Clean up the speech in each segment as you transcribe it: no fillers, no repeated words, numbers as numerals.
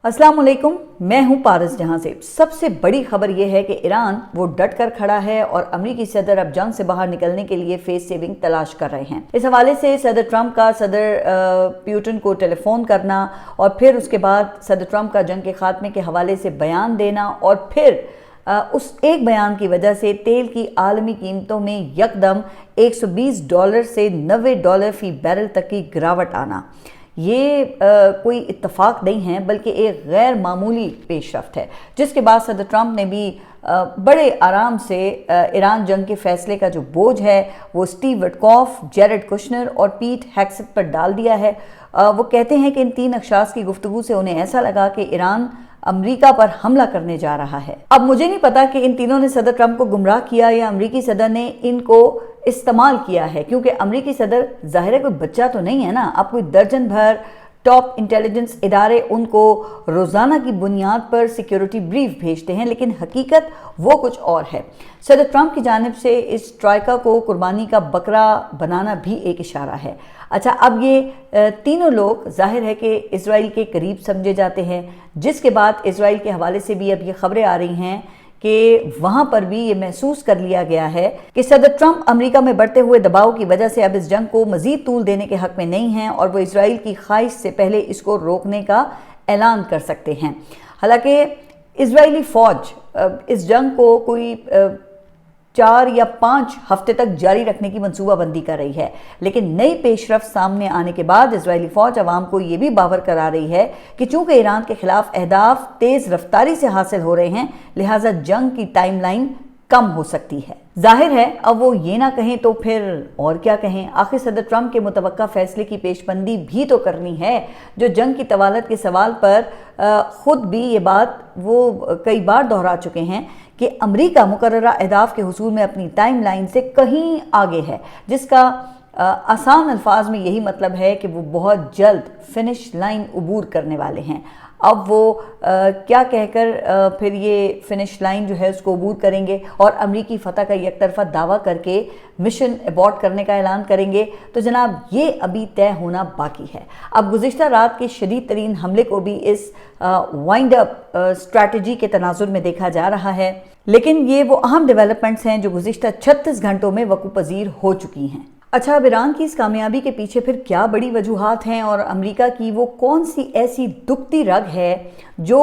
अस्सलाम वालेकुम, मैं हूं पारस जहां से। सबसे बड़ी खबर यह है कि ईरान वो डट कर खड़ा है और अमरीकी सदर अब जंग से बाहर निकलने के लिए फेस सेविंग तलाश कर रहे हैं। इस हवाले से सदर ट्रंप का सदर पुतिन को टेलीफोन करना और फिर उसके बाद सदर ट्रंप का जंग के खात्मे के हवाले से बयान देना और फिर उस एक बयान की वजह से तेल की आलमी कीमतों में यकदम $120 से $90 फी बैरल तक की गिरावट आना, ये कोई इत्तफाक नहीं है बल्कि एक गैर मामूली पेशरफ्त है, जिसके बाद सदर ट्रंप ने भी बड़े आराम से ईरान जंग के फैसले का जो बोझ है वो स्टीव विटकॉफ, जेरेड कुशनर और पीट हेग्सेथ पर डाल दिया है। वो कहते हैं कि इन तीन अशख्यास की गुफ्तगू से उन्हें ऐसा लगा कि ईरान अमेरिका पर हमला करने जा रहा है। अब मुझे नहीं पता कि इन तीनों ने सदर ट्रंप को गुमराह किया या अमेरिकी सदर ने इनको इस्तेमाल किया है, क्योंकि अमेरिकी सदर जाहिर है कोई बच्चा तो नहीं है ना। अब कोई दर्जन भर टॉप इंटेलिजेंस इदारे उनको रोज़ाना की बुनियाद पर सिक्योरिटी ब्रीफ भेजते हैं, लेकिन हकीकत वो कुछ और है। सदर ट्रंप की जानिब से इस ट्राइका को कुर्बानी का बकरा बनाना भी एक इशारा है। अच्छा, अब ये तीनों लोग जाहिर है कि इजराइल के करीब समझे जाते हैं, जिसके बाद इजराइल के हवाले से भी अब ये खबरें आ रही हैं कि वहाँ पर भी ये महसूस कर लिया गया है कि सदर ट्रंप अमेरिका में बढ़ते हुए दबाव की वजह से अब इस जंग को मज़ीद तूल देने के हक़ में नहीं हैं और वो इजराइल की ख्वाहिश से पहले इसको रोकने का ऐलान कर सकते हैं। हालांकि इजरायली फ़ौज इस जंग को कोई 4 या 5 हफ्ते तक जारी रखने की मंसूबाबंदी कर रही है, लेकिन नई पेशरफ्त सामने आने के बाद इजरायली फ़ौज अवाम को ये भी बावर करा रही है कि चूंकि ईरान के खिलाफ अहदाफ तेज़ रफ्तारी से हासिल हो रहे हैं, लिहाजा जंग की टाइमलाइन कम हो सकती है। जाहिर है अब वो ये ना कहें तो फिर और क्या कहें। आखिर सदर ट्रंप के मुतवक्का फैसले की पेशबंदी भी तो करनी है, जो जंग की तवालत के सवाल पर ख़ुद भी ये बात वो कई बार दोहरा चुके हैं कि अमेरिका मुकर्ररा अहदाफ के हुसूल में अपनी टाइम लाइन से कहीं आगे है, जिसका आसान अल्फाज में यही मतलब है कि वो बहुत जल्द फिनिश लाइन उबूर करने वाले हैं। अब वो क्या कहकर फिर ये फिनिश लाइन जो है उसको अबूर करेंगे और अमरीकी फ़तह का एक तरफा दावा करके मिशन अबॉर्ट करने का ऐलान करेंगे, तो जनाब ये अभी तय होना बाकी है। अब गुज़िश्ता रात के शदीद तरीन हमले को भी इस वाइंड अप स्ट्रैटेजी के तनाजुर में देखा जा रहा है, लेकिन ये वो अहम डेवलपमेंट्स हैं जो गुज़िश्ता 36 घंटों में वक़ूअ पज़ीर हो चुकी हैं। अच्छा, अब ईरान की इस कामयाबी के पीछे फिर क्या बड़ी वजूहात हैं और अमेरिका की वो कौन सी ऐसी दुखती रग है जो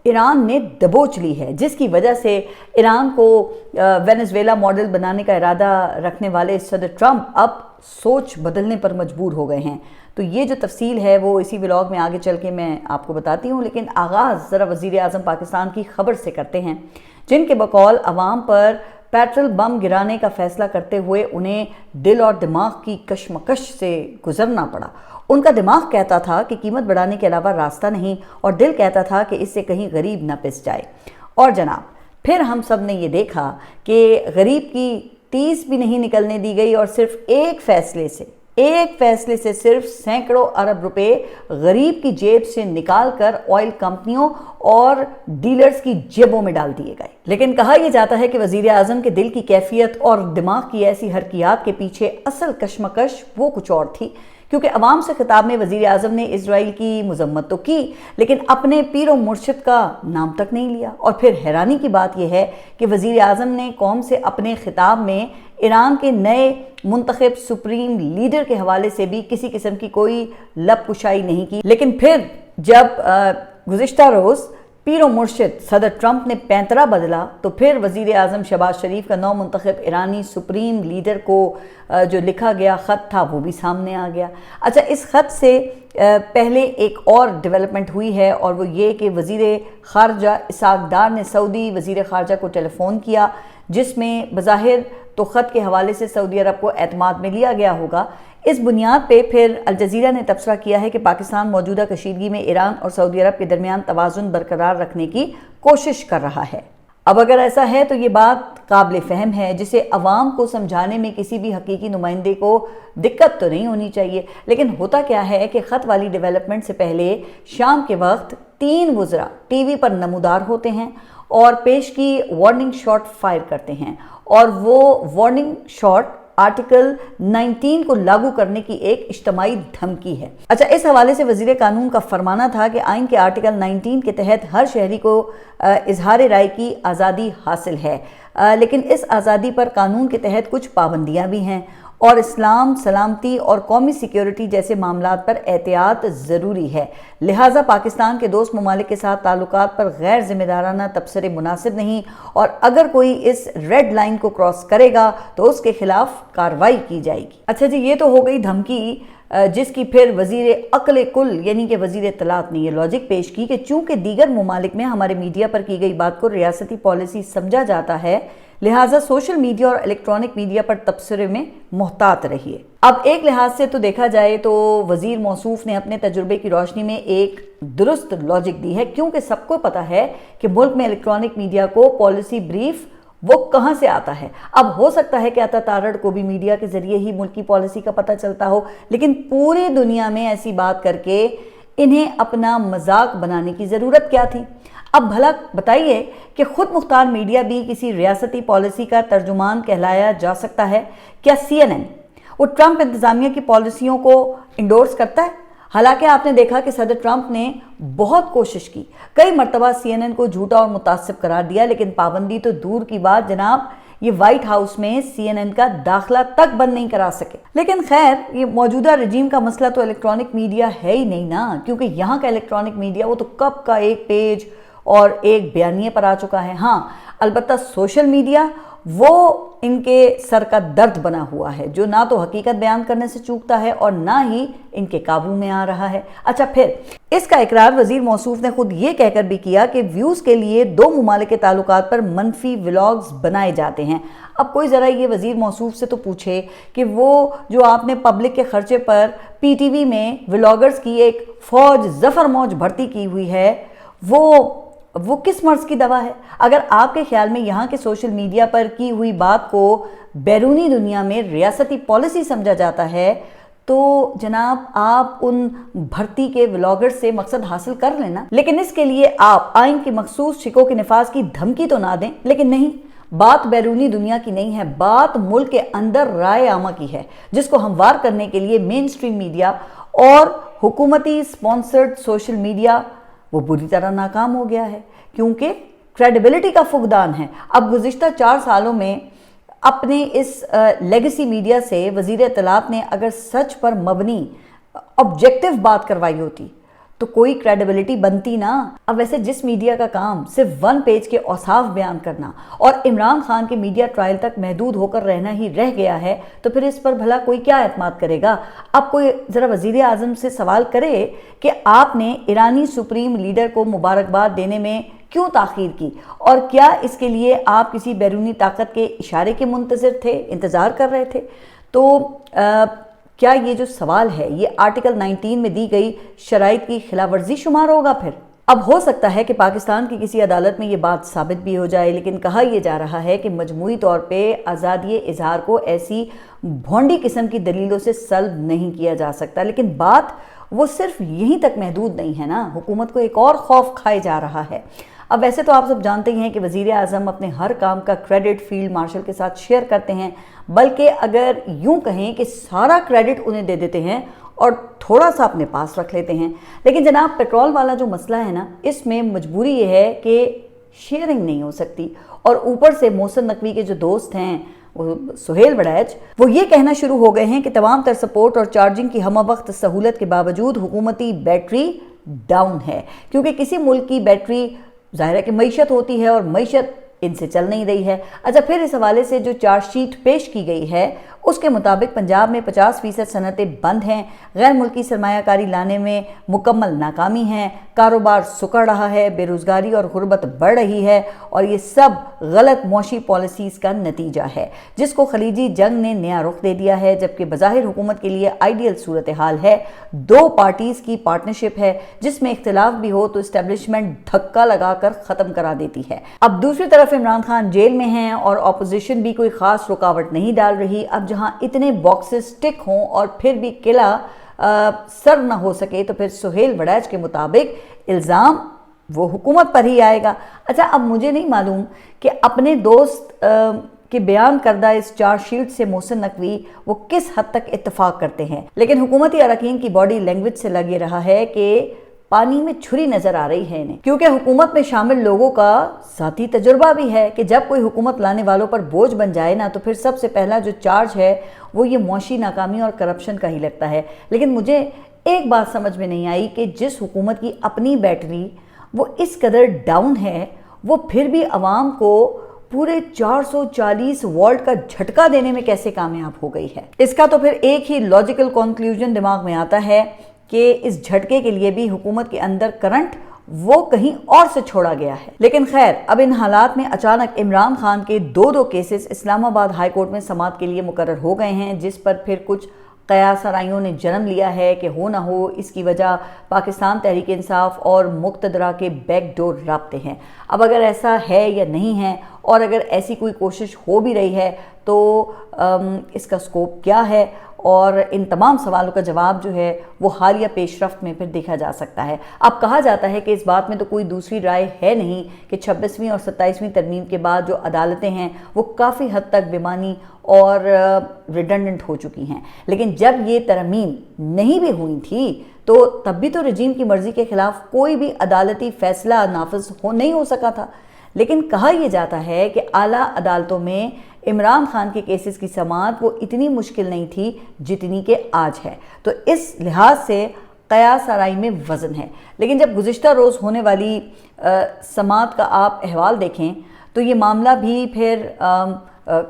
ईरान ने दबोच ली है, जिसकी वजह से ईरान को वेनेजुएला मॉडल बनाने का इरादा रखने वाले सदर ट्रंप अब सोच बदलने पर मजबूर हो गए हैं। तो ये जो तफसील है वो इसी व्लॉग में आगे चल के मैं आपको बताती हूँ, लेकिन आगाज़ ज़रा वज़ीर आज़म पाकिस्तान की खबर से करते हैं, जिनके बकौल अवाम पर पेट्रोल बम गिराने का फैसला करते हुए उन्हें दिल और दिमाग की कशमकश से गुजरना पड़ा। उनका दिमाग कहता था कि कीमत बढ़ाने के अलावा रास्ता नहीं, और दिल कहता था कि इससे कहीं गरीब न पिस जाए। और जनाब फिर हम सब ने ये देखा कि गरीब की टीस भी नहीं निकलने दी गई और सिर्फ एक फैसले से सिर्फ सैकड़ों अरब रुपए गरीब की जेब से निकालकर ऑयल कंपनियों और डीलर्स की जेबों में डाल दिए गए। लेकिन कहा यह जाता है कि वजीर आजम के दिल की कैफियत और दिमाग की ऐसी हरकियात के पीछे असल कशमकश वो कुछ और थी, क्योंकि अवाम से खिताब में वजीर आजम ने इजराइल की मजम्मत तो की, लेकिन अपने पीर व मुर्शिद का नाम तक नहीं लिया। और फिर हैरानी की बात यह है कि वजीर आजम ने कौम से अपने खिताब में ईरान के नए मुंतखब सुप्रीम लीडर के हवाले से भी किसी किस्म की कोई लब कुशाई नहीं की। लेकिन फिर जब गुज़िश्ता रोज़ पीर व मुर्शिद सदर ट्रंप ने पैंतरा बदला, तो फिर वज़ीर आज़म शहबाज शरीफ का नौ मुंतखब ईरानी सुप्रीम लीडर को जो लिखा गया ख़त था वो भी सामने आ गया। अच्छा, इस ख़त से पहले एक और डेवलपमेंट हुई है, और वो ये कि वज़ीर ख़ारजा इसहाक़ डार ने सऊदी वज़ीर ख़ारजा को टेलीफ़ोन किया, जिसमें बज़ाहिर तो ख़त के हवाले से सऊदी अरब को एतमाद में लिया गया होगा। इस बुनियाद पे फिर अल जज़ीरा ने तबसरा किया है कि पाकिस्तान मौजूदा कशीदगी में ईरान और सऊदी अरब के दरमियान तवाज़ुन बरकरार रखने की कोशिश कर रहा है। अब अगर ऐसा है तो ये बात काबिल फ़हम है, जिसे अवाम को समझाने में किसी भी हकीकी नुमाइंदे को दिक्कत तो नहीं होनी चाहिए। लेकिन होता क्या है कि ख़त वाली डेवलपमेंट से पहले शाम के वक्त 3 वज़रा टीवी पर नमूदार होते हैं और पेश की वार्निंग शॉट फायर करते हैं, और वो वार्निंग शॉट आर्टिकल 19 को लागू करने की एक इज्तिमाई धमकी है। अच्छा, इस हवाले से वजीर कानून का फरमाना था कि आइन के आर्टिकल 19 के तहत हर शहरी को इजहार राय की आज़ादी हासिल है, लेकिन इस आज़ादी पर कानून के तहत कुछ पाबंदियां भी हैं और इस्लाम, सलामती और कौमी सिक्योरिटी जैसे मामलात पर एहतियात ज़रूरी है। लिहाजा पाकिस्तान के दोस्त ममालिक के साथ ताल्लुकात पर गैर जिम्मेदाराना तबसरे मुनासिब नहीं, और अगर कोई इस रेड लाइन को क्रॉस करेगा तो उसके खिलाफ कार्रवाई की जाएगी। अच्छा जी, ये तो हो गई धमकी, जिसकी फिर वजीर अक्ल कुल यानी कि वजीर इत्तलात ने ये लॉजिक पेश की कि चूंकि दीगर ममालिक में हमारे मीडिया पर की गई बात को रियासती पॉलिसी समझा जाता है, लिहाजा सोशल मीडिया और इलेक्ट्रॉनिक मीडिया पर तबसरे में मोहतात रहिए। अब एक लिहाज से तो देखा जाए तो वजीर मौसूफ ने अपने तजुर्बे की रोशनी में एक दुरुस्त लॉजिक दी है, क्योंकि सबको पता है कि मुल्क में इलेक्ट्रॉनिक मीडिया को पॉलिसी ब्रीफ वो कहाँ से आता है। अब हो सकता है कि अता तारड़ को भी मीडिया के जरिए ही मुल्क की पॉलिसी का पता चलता हो, लेकिन पूरी दुनिया में ऐसी बात करके इन्हें अपना मजाक बनाने की ज़रूरत क्या थी। अब भला बताइए कि खुद मुख्तार मीडिया भी किसी रियासती पॉलिसी का तर्जुमान कहलाया जा सकता है? क्या CNN वो ट्रंप इंतज़ामिया की पॉलिसियों को इंडोर्स करता है? हालांकि आपने देखा कि सदर ट्रंप ने बहुत कोशिश की, कई मरतबा CNN को झूठा और मुतासिब करार दिया, लेकिन पाबंदी तो दूर की बात जनाब, ये व्हाइट हाउस में CNN का दाखिला तक बंद नहीं करा सके। लेकिन खैर, ये मौजूदा रजीम का मसला तो इलेक्ट्रॉनिक मीडिया है ही नहीं ना, क्योंकि यहाँ का इलेक्ट्रॉनिक मीडिया वो तो कब का एक पेज और एक बयानिए पर आ चुका है। हाँ, अलबत्ता सोशल मीडिया वो इनके सर का दर्द बना हुआ है, जो ना तो हकीकत बयान करने से चूकता है और ना ही इनके काबू में आ रहा है। अच्छा, फिर इसका इकरार वजीर मौसूफ ने खुद ये कहकर भी किया कि व्यूज़ के लिए दो ममालिक के ताल्लुकात पर मनफी व्लॉग्स बनाए जाते हैं। अब कोई ज़रा ये वजीर मौसूफ से तो पूछे कि वो जो आपने पब्लिक के खर्चे पर PTV में व्लॉगर्स की एक फौज, जफर मौज भर्ती की हुई है, वो किस मर्ज की दवा है? अगर आपके ख्याल में यहाँ के सोशल मीडिया पर की हुई बात को बैरूनी दुनिया में रियासती पॉलिसी समझा जाता है, तो जनाब आप उन भर्ती के व्लॉगर से मकसद हासिल कर लेना, लेकिन इसके लिए आप आइन की मखसूस शिकों के निफाज की धमकी तो ना दें। लेकिन नहीं, बात बैरूनी दुनिया की नहीं है, बात मुल्क के अंदर राय आमा की है, जिसको हमवार करने के लिए मेन स्ट्रीम मीडिया और हुकूमती स्पॉन्सर्ड सोशल मीडिया वो बुरी तरह नाकाम हो गया है, क्योंकि क्रेडिबिलिटी का फुकदान है। अब गुज़िश्ता 4 सालों में अपने इस लेगेसी मीडिया से वज़ीर इत्तलात ने अगर सच पर मबनी ऑब्जेक्टिव बात करवाई होती तो कोई क्रेडिबिलिटी बनती ना। अब वैसे जिस मीडिया का काम सिर्फ 1 पेज के औसाफ बयान करना और इमरान खान के मीडिया ट्रायल तक महदूद होकर रहना ही रह गया है, तो फिर इस पर भला कोई क्या एतमाद करेगा? अब कोई ज़रा वज़ीर आज़म से सवाल करे कि आपने ईरानी सुप्रीम लीडर को मुबारकबाद देने में क्यों ताख़ीर की, और क्या इसके लिए आप किसी बैरूनी ताकत के इशारे के मुंतज़िर थे, इंतज़ार कर रहे थे? तो क्या ये जो सवाल है ये आर्टिकल 19 में दी गई शराइत की खिलाफवर्जी शुमार होगा? फिर अब हो सकता है कि पाकिस्तान की किसी अदालत में ये बात साबित भी हो जाए, लेकिन कहा यह जा रहा है कि मजमूई तौर पे आज़ादी इजहार को ऐसी भोंडी किस्म की दलीलों से सल्ब नहीं किया जा सकता। लेकिन बात वो सिर्फ यहीं तक महदूद नहीं है ना, हुकूमत को एक और खौफ खाए जा रहा है। अब वैसे तो आप सब जानते ही हैं कि वज़ीर आज़म अपने हर काम का क्रेडिट फील्ड मार्शल के साथ शेयर करते हैं, बल्कि अगर यूं कहें कि सारा क्रेडिट उन्हें दे देते हैं और थोड़ा सा अपने पास रख लेते हैं। लेकिन जनाब, पेट्रोल वाला जो मसला है ना, इसमें मजबूरी ये है कि शेयरिंग नहीं हो सकती, और ऊपर से मोहसिन नकवी के जो दोस्त हैं वो सुहेल वड़ैच, वो ये कहना शुरू हो गए हैं कि तमाम तर सपोर्ट और चार्जिंग की हम वक्त सहूलत के बावजूद हुकूमती बैटरी डाउन है, क्योंकि किसी मुल्क की बैटरी ज़ाहिर है कि मईशत होती है और मईशत इनसे चल नहीं रही है। अच्छा, फिर इस हवाले से जो चार्जशीट पेश की गई है उसके मुताबिक पंजाब में 50% सनतें बंद हैं, गैर मुल्की सरमायाकारी लाने में मुकम्मल नाकामी है, कारोबार सुकड़ रहा है, बेरोज़गारी और गुर्बत बढ़ रही है, और ये सब गलत मौशी पॉलिसीज़ का नतीजा है, जिसको खलीजी जंग ने नया रुख दे दिया है। जबकि बज़ाहिर हुकूमत के लिए आइडियल सूरत हाल है, 2 पार्टीज़ की पार्टनरशिप है, जिसमें इख्तिलाफ भी हो तो इस्टेब्लिशमेंट धक्का लगाकर ख़त्म करा देती है। अब दूसरी तरफ इमरान खान जेल में हैं और अपोजिशन भी कोई ख़ास रुकावट नहीं डाल रही। अब जहां इतने बॉक्सेस टिक हों और फिर भी किला सर ना हो सके, तो फिर सुहेल वड़ैच के मुताबिक इल्ज़ाम वो हुकूमत पर ही आएगा। अच्छा, अब मुझे नहीं मालूम कि अपने दोस्त کہ بیان کردہ اس چارج شیٹ سے محسن نقوی وہ کس حد تک اتفاق کرتے ہیں، لیکن حکومتی اراکین کی باڈی لینگویج سے لگ یہ رہا ہے کہ پانی میں چھری نظر آ رہی ہے انہیں، کیونکہ حکومت میں شامل لوگوں کا ذاتی تجربہ بھی ہے کہ جب کوئی حکومت لانے والوں پر بوجھ بن جائے نا تو پھر سب سے پہلا جو چارج ہے وہ یہ معاشی ناکامی اور کرپشن کا ہی لگتا ہے۔ لیکن مجھے ایک بات سمجھ میں نہیں آئی کہ جس حکومت کی اپنی بیٹری وہ اس قدر ڈاؤن ہے، وہ پھر بھی عوام کو پورے 440 وولٹ کا جھٹکا دینے میں کیسے کامیاب ہو گئی ہے۔ اس کا تو پھر ایک ہی لاجیکل کنکلوژن دماغ میں آتا ہے کہ اس جھٹکے کے لیے بھی حکومت کے اندر کرنٹ وہ کہیں اور سے چھوڑا گیا ہے۔ لیکن خیر، اب ان حالات میں اچانک عمران خان کے دو کیسز اسلام آباد ہائی کورٹ میں سماعت کے لیے مقرر ہو گئے ہیں، جس پر پھر کچھ قیاس آرائیوں نے جنم لیا ہے کہ ہو نہ ہو اس کی وجہ پاکستان تحریک انصاف اور مقتدرہ کے بیک ڈور رابطے ہیں۔ اب اگر ایسا ہے یا نہیں ہے، اور اگر ایسی کوئی کوشش ہو بھی رہی ہے تو اس کا سکوپ کیا ہے، اور ان تمام سوالوں کا جواب جو ہے وہ حالیہ پیش رفت میں پھر دیکھا جا سکتا ہے۔ اب کہا جاتا ہے کہ اس بات میں تو کوئی دوسری رائے ہے نہیں کہ 26ویں اور 27ویں ترمیم کے بعد جو عدالتیں ہیں وہ کافی حد تک بیمانی اور ریڈنڈنٹ ہو چکی ہیں، لیکن جب یہ ترمیم نہیں بھی ہوئی تھی تو تب بھی تو رجیم کی مرضی کے خلاف کوئی بھی عدالتی فیصلہ نافذ نہیں ہو سکا تھا۔ لیکن کہا یہ جاتا ہے کہ اعلیٰ عدالتوں میں عمران خان کے کیسز کی سماعت وہ اتنی مشکل نہیں تھی جتنی کہ آج ہے، تو اس لحاظ سے قیاس آرائی میں وزن ہے۔ لیکن جب گزشتہ روز ہونے والی سماعت کا آپ احوال دیکھیں تو یہ معاملہ بھی پھر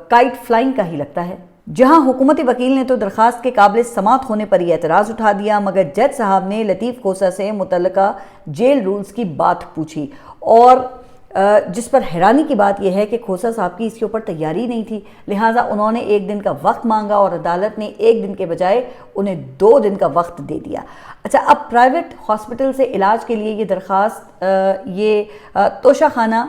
کائٹ فلائنگ کا ہی لگتا ہے، جہاں حکومتی وکیل نے تو درخواست کے قابل سماعت ہونے پر یہ اعتراض اٹھا دیا، مگر جج صاحب نے لطیف کھوسہ سے متعلقہ جیل رولز کی بات پوچھی، اور جس پر حیرانی کی بات یہ ہے کہ کھوسہ صاحب کی اس کے اوپر تیاری نہیں تھی، لہٰذا انہوں نے 1 دن کا وقت مانگا اور عدالت نے 1 دن کے بجائے انہیں 2 دن کا وقت دے دیا۔ اچھا، اب پرائیویٹ ہاسپٹل سے علاج کے لیے یہ درخواست یہ توشہ خانہ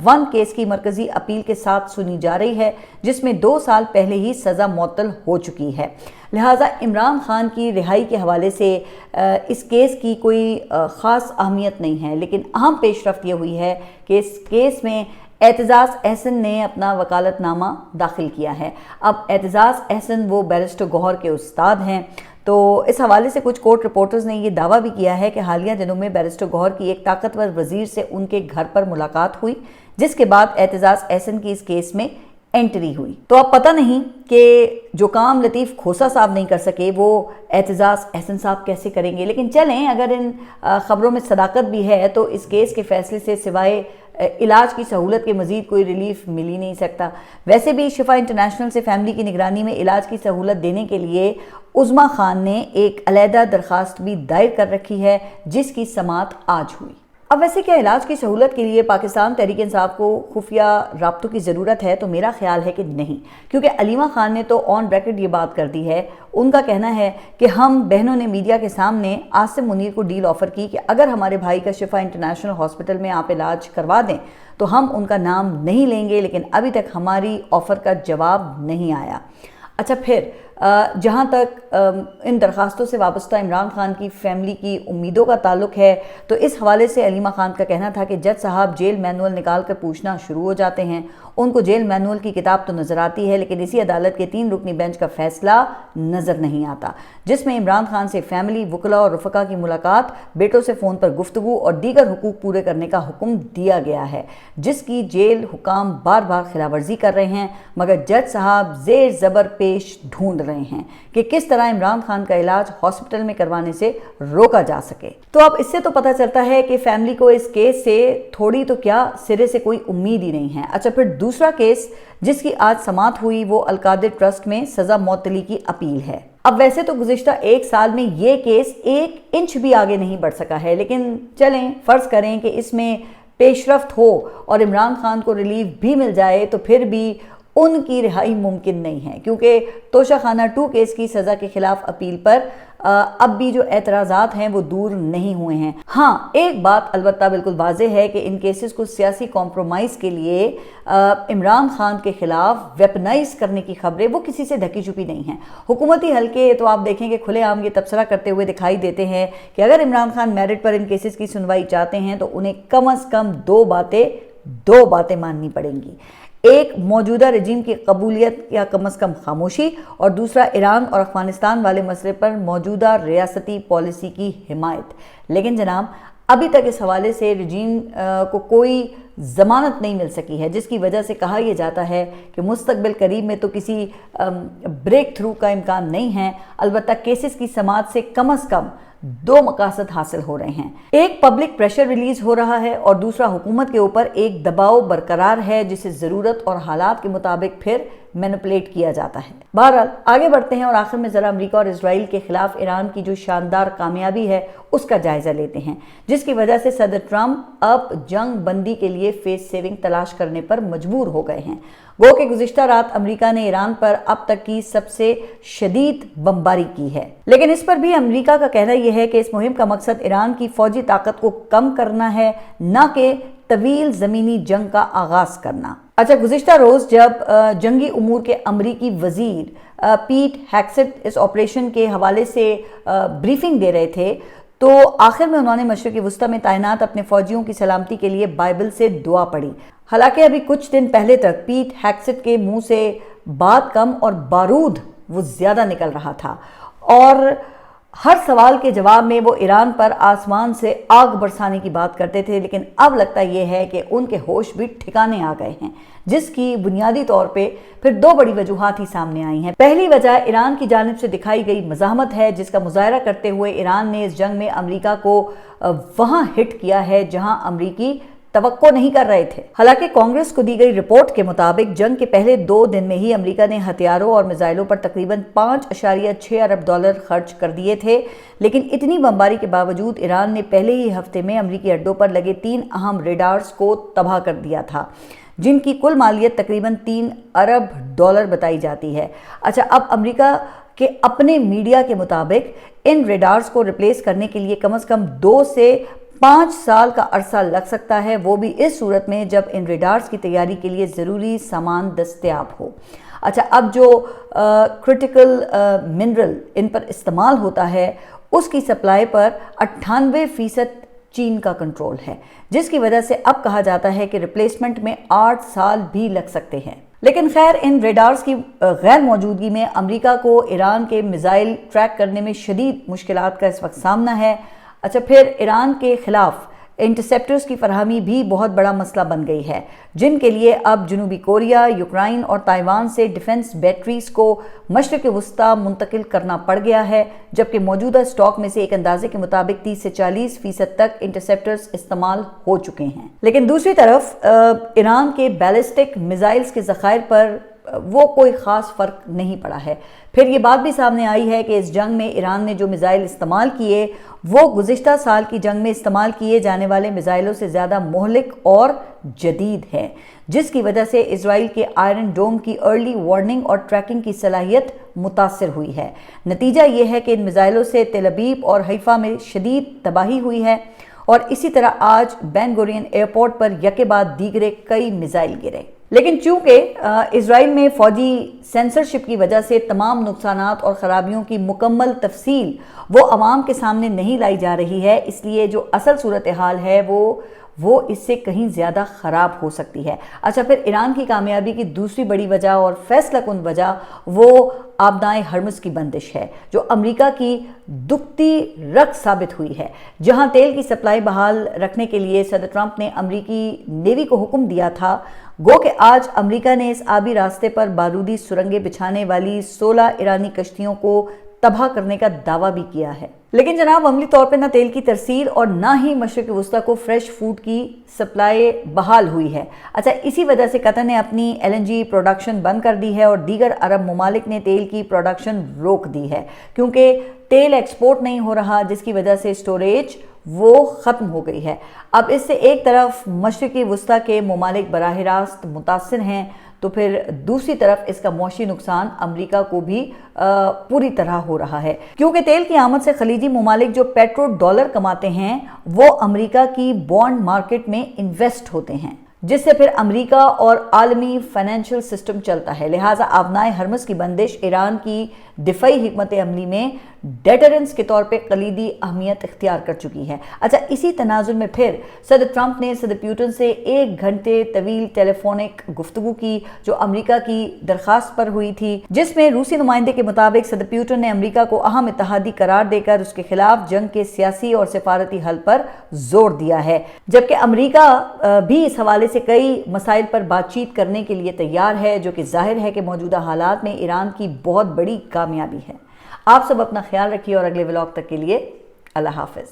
1 کیس کی مرکزی اپیل کے ساتھ سنی جا رہی ہے، جس میں 2 سال پہلے ہی سزا معطل ہو چکی ہے، لہٰذا عمران خان کی رہائی کے حوالے سے اس کیس کی کوئی خاص اہمیت نہیں ہے۔ لیکن اہم پیش رفت یہ ہوئی ہے کہ اس کیس میں اعتزاز احسن نے اپنا وکالت نامہ داخل کیا ہے۔ اب اعتزاز احسن وہ بیرسٹر گوہر کے استاد ہیں، تو اس حوالے سے کچھ کورٹ رپورٹرز نے یہ دعویٰ بھی کیا ہے کہ حالیہ دنوں میں بیرسٹر گوہر کی ایک طاقتور وزیر سے ان کے گھر پر ملاقات ہوئی، جس کے بعد اعتزاز احسن کی اس کیس میں انٹری ہوئی۔ تو اب پتہ نہیں کہ جو کام لطیف کھوسہ صاحب نہیں کر سکے وہ اعتزاز احسن صاحب کیسے کریں گے، لیکن چلیں، اگر ان خبروں میں صداقت بھی ہے تو اس کیس کے فیصلے سے سوائے علاج کی سہولت کے مزید کوئی ریلیف مل ہی نہیں سکتا۔ ویسے بھی شفا انٹرنیشنل سے فیملی کی نگرانی میں علاج کی سہولت دینے کے لیے عظمیٰ خان نے ایک علیحدہ درخواست بھی دائر کر رکھی ہے، جس کی سماعت آج ہوئی۔ اب ویسے کیا علاج کی سہولت کے لیے پاکستان تحریک انصاف کو خفیہ رابطوں کی ضرورت ہے؟ تو میرا خیال ہے کہ نہیں، کیونکہ علیمہ خان نے تو آن ریکارڈ یہ بات کر دی ہے۔ ان کا کہنا ہے کہ ہم بہنوں نے میڈیا کے سامنے عاصم منیر کو ڈیل آفر کی کہ اگر ہمارے بھائی کا شفا انٹرنیشنل ہاسپٹل میں آپ علاج کروا دیں تو ہم ان کا نام نہیں لیں گے، لیکن ابھی تک ہماری آفر کا جواب نہیں آیا۔ اچھا، پھر جہاں تک ان درخواستوں سے وابستہ عمران خان کی فیملی کی امیدوں کا تعلق ہے تو اس حوالے سے علیمہ خان کا کہنا تھا کہ جج صاحب جیل مینول نکال کر پوچھنا شروع ہو جاتے ہیں، ان کو جیل مینول کی کتاب تو نظر آتی ہے لیکن اسی عدالت کے 3 رکنی بینچ کا فیصلہ نظر نہیں آتا، جس میں عمران خان سے فیملی، وکلاء اور رفقا کی ملاقات، بیٹوں سے فون پر گفتگو اور دیگر حقوق پورے کرنے کا حکم دیا گیا ہے، جس کی جیل حکام بار بار خلاف ورزی کر رہے ہیں، مگر جج صاحب زیر زبر پیش ڈھونڈ رہے ہیں کہ کس طرح عمران خان کا علاج ہاسپٹل میں کروانے سے روکا جا سکے۔ تو اب اس سے تو پتہ چلتا ہے کہ فیملی کو اس کیس سے تھوڑی تو کیا سرے سے کوئی امید ہی نہیں ہے۔ اچھا، پھر دوسرا کیس جس کی آج سماعت ہوئی وہ القادر ٹرسٹ میں سزا معطلی کی اپیل ہے۔ اب ویسے تو گزشتہ 1 سال میں یہ کیس 1 انچ بھی آگے نہیں بڑھ سکا ہے، لیکن چلیں فرض کریں کہ اس میں پیش رفت ہو اور عمران خان کو ریلیف بھی مل جائے تو پھر بھی ان کی رہائی ممکن نہیں ہے، کیونکہ توشہ خانہ 2 کیس کی سزا کے خلاف اپیل پر اب بھی جو اعتراضات ہیں وہ دور نہیں ہوئے ہیں۔ ہاں، ایک بات البتہ بالکل واضح ہے کہ ان کیسز کو سیاسی کمپرومائز کے لیے عمران خان کے خلاف ویپنائز کرنے کی خبریں وہ کسی سے ڈھکی چھپی نہیں ہیں۔ حکومتی حلقے تو آپ دیکھیں کہ کھلے عام یہ تبصرہ کرتے ہوئے دکھائی دیتے ہیں کہ اگر عمران خان میرٹ پر ان کیسز کی سنوائی چاہتے ہیں تو انہیں کم از کم 2 باتیں दो बातें माननी पड़ेंगी। एक, मौजूदा रजीम की कबूलियत या कम अज़ कम खामोशी, और दूसरा ईरान और अफगानिस्तान वाले मसले पर मौजूदा रियासती पॉलिसी की हिमायत। लेकिन जनाब, अभी तक इस हवाले से रजीम को कोई ज़मानत नहीं मिल सकी है, जिसकी वजह से कहा यह जाता है कि मुस्तकबिल करीब में तो किसी ब्रेक थ्रू का इम्कान नहीं है। अलबत्ता केसेस की समाअत से कम अज़ कम दो मकासद हासिल हो रहे हैं। एक, पब्लिक प्रेशर रिलीज हो रहा है, और दूसरा, हुकूमत के ऊपर एक दबाव बरकरार है जिसे ज़रूरत और हालात के मुताबिक फिर मैनिपुलेट किया जाता है। बहरहाल आगे बढ़ते हैं और आखिर में ज़रा अमेरिका और इजराइल के खिलाफ ईरान की जो शानदार कामयाबी है उसका जायज़ा लेते हैं, जिसकी वजह से सदर ट्रंप अब जंग बंदी के लिए फेस सेविंग तलाश करने पर मजबूर हो गए हैं। गो कि गुज़िश्ता रात अमेरिका ने ईरान पर अब तक की सबसे शदीद बमबारी की है, लेकिन इस पर भी अमेरिका का कहना यह है कि इस मुहिम का मकसद ईरान की फौजी ताकत को कम करना है, न कि तवील ज़मीनी जंग का आगाज़ करना। अच्छा, गुज़िश्ता रोज़ जब जंगी उमूर के अमरीकी वज़ीर पीट हेगसेट इस ऑपरेशन के हवाले से ब्रीफिंग दे रहे थे, तो आखिर में उन्होंने मशरिक़ी वुस्ता में तैनात अपने फ़ौजियों की सलामती के लिए बाइबल से दुआ पढ़ी। हालांकि अभी कुछ दिन पहले तक पीट हेगसेट के मुंह से बात कम और बारूद वो ज़्यादा निकल रहा था, और हर सवाल के जवाब में वो ईरान पर आसमान से आग बरसाने की बात करते थे। लेकिन अब लगता यह है कि उनके होश भी ठिकाने आ गए हैं, जिसकी बुनियादी तौर पे फिर दो बड़ी वजूहात ही सामने आई हैं। पहली वजह ईरान की जानिब से दिखाई गई मज़ाहमत है, जिसका मुजाहरा करते हुए ईरान ने इस जंग में अमेरिका को वहाँ हिट किया है जहाँ अमरीकी तवक्को नहीं कर रहे थे। हालांकि कांग्रेस को दी गई रिपोर्ट के मुताबिक जंग के पहले 2 दिन में ही अमेरिका ने हथियारों और मिसाइलों पर तकरीबन $5.6 अरब खर्च कर दिए थे। लेकिन इतनी बमबारी के बावजूद ईरान ने पहले ही हफ्ते में अमेरिकी अड्डों पर लगे 3 अहम रेडार्स को तबाह कर दिया था, जिनकी कुल मालियत तकरीबन $3 अरब बताई जाती है। अच्छा, अब अमेरिका के अपने मीडिया के मुताबिक इन रेडार्स को रिप्लेस करने के लिए कम से कम 2 से 5 साल का अरसा लग सकता है, वो भी इस सूरत में जब इन रेडार्स की तैयारी के लिए ज़रूरी सामान दस्तयाब हो। अच्छा, अब जो क्रिटिकल मिनरल इन पर इस्तेमाल होता है उसकी सप्लाई पर 98% चीन का कंट्रोल है, जिसकी वजह से अब कहा जाता है कि रिप्लेसमेंट में 8 साल भी लग सकते हैं। लेकिन खैर, इन रेडार्स की गैर मौजूदगी में अमेरिका को ईरान के मिसाइल ट्रैक करने में शदीद मुश्किलात का इस वक्त सामना है। अच्छा, फिर ईरान के खिलाफ इंटरसेप्टर्स की फरहमी भी बहुत बड़ा मसला बन गई है, जिनके लिए अब जनूबी कोरिया, यूक्रेन और ताइवान से डिफेंस बैटरीज को मशरिक़ वुस्ता मुंतकिल करना पड़ गया है, जबकि मौजूदा स्टॉक में से एक अंदाजे के मुताबिक 30 से 40% तक इंटरसेप्टर्स इस्तेमाल हो चुके हैं। लेकिन दूसरी तरफ ईरान के बैलिस्टिक मिसाइल्स के ज़खायर पर वो कोई ख़ास फ़र्क नहीं पड़ा है। फिर ये बात भी सामने आई है कि इस जंग में ईरान ने जो मिसाइल इस्तेमाल किए वो गुज़िश्ता साल की जंग में इस्तेमाल किए जाने वाले मिसाइलों से ज़्यादा मोहलिक और जदीद हैं, जिसकी वजह से इजराइल के आयरन डोम की अर्ली वार्निंग और ट्रैकिंग की सलाहियत मुतासिर हुई है। नतीजा ये है कि इन मिसाइलों से तेल अवीव और हैफा में शदीद तबाही हुई है, और इसी तरह आज बेन गुरियन एयरपोर्ट पर यके बाद दीगरे कई मिसाइल गिरे। लेकिन चूंकि इजराइल में फौजी सेंसरशिप की वजह से तमाम नुकसानात और ख़राबियों की मुकम्मल तफसील वो अवाम के सामने नहीं लाई जा रही है, इसलिए जो असल सूरत हाल है वो इससे कहीं ज़्यादा ख़राब हो सकती है। अच्छा, फिर ईरान की कामयाबी की दूसरी बड़ी वजह और फैसला कुन वजह वो आबनाए हर्मुज़ की बंदिश है, जो अमेरिका की दुखती रग साबित हुई है। जहां तेल की सप्लाई बहाल रखने के लिए सदर ट्रंप ने अमेरिकी नेवी को हुक्म दिया था, गो कि आज अमेरिका ने इस आबी रास्ते पर बारूदी सुरंगें बिछाने वाली 16 ईरानी कश्तियों को तबाह करने का दावा भी किया है। लेकिन जनाब, अमली तौर पे ना तेल की तरसील और ना ही मशरिक़ वुस्ता को फ्रेश फूड की सप्लाई बहाल हुई है। अच्छा, इसी वजह से कतर ने अपनी LNG प्रोडक्शन बंद कर दी है और दीगर अरब ममालिक ने तेल की प्रोडक्शन रोक दी है, क्योंकि तेल एक्सपोर्ट नहीं हो रहा, जिसकी वजह से स्टोरेज वो ख़त्म हो गई है। अब इससे एक तरफ मशरिक़ी वुस्ता के ममालिक बराह रास्त मुतासिर हैं, तो फिर दूसरी तरफ इसका मौशी नुकसान अमेरिका को भी पूरी तरह हो रहा है, क्योंकि तेल की आमद से खलीजी ममालिक जो पेट्रो डॉलर कमाते हैं वो अमेरिका की बॉन्ड मार्केट में इन्वेस्ट होते हैं, जिससे फिर अमेरिका और आलमी फाइनेंशियल सिस्टम चलता है। लिहाजा आबनाए हर्मुज़ की बंदिश ईरान की दिफाई हिकमत अमली में ڈیٹرنس کے طور پہ کلیدی اہمیت اختیار کر چکی ہے۔ اچھا، اسی تناظر میں پھر صدر ٹرمپ نے صدر پیوٹن سے 1 گھنٹے طویل ٹیلی فونک گفتگو کی، جو امریکہ کی درخواست پر ہوئی تھی، جس میں روسی نمائندے کے مطابق صدر پیوٹن نے امریکہ کو اہم اتحادی قرار دے کر اس کے خلاف جنگ کے سیاسی اور سفارتی حل پر زور دیا ہے، جبکہ امریکہ بھی اس حوالے سے کئی مسائل پر بات چیت کرنے کے لیے تیار ہے، جو کہ ظاہر ہے کہ موجودہ حالات میں ایران کی بہت بڑی کامیابی ہے۔ آپ سب اپنا خیال رکھیے اور اگلے ولاگ تک کے لیے اللہ حافظ۔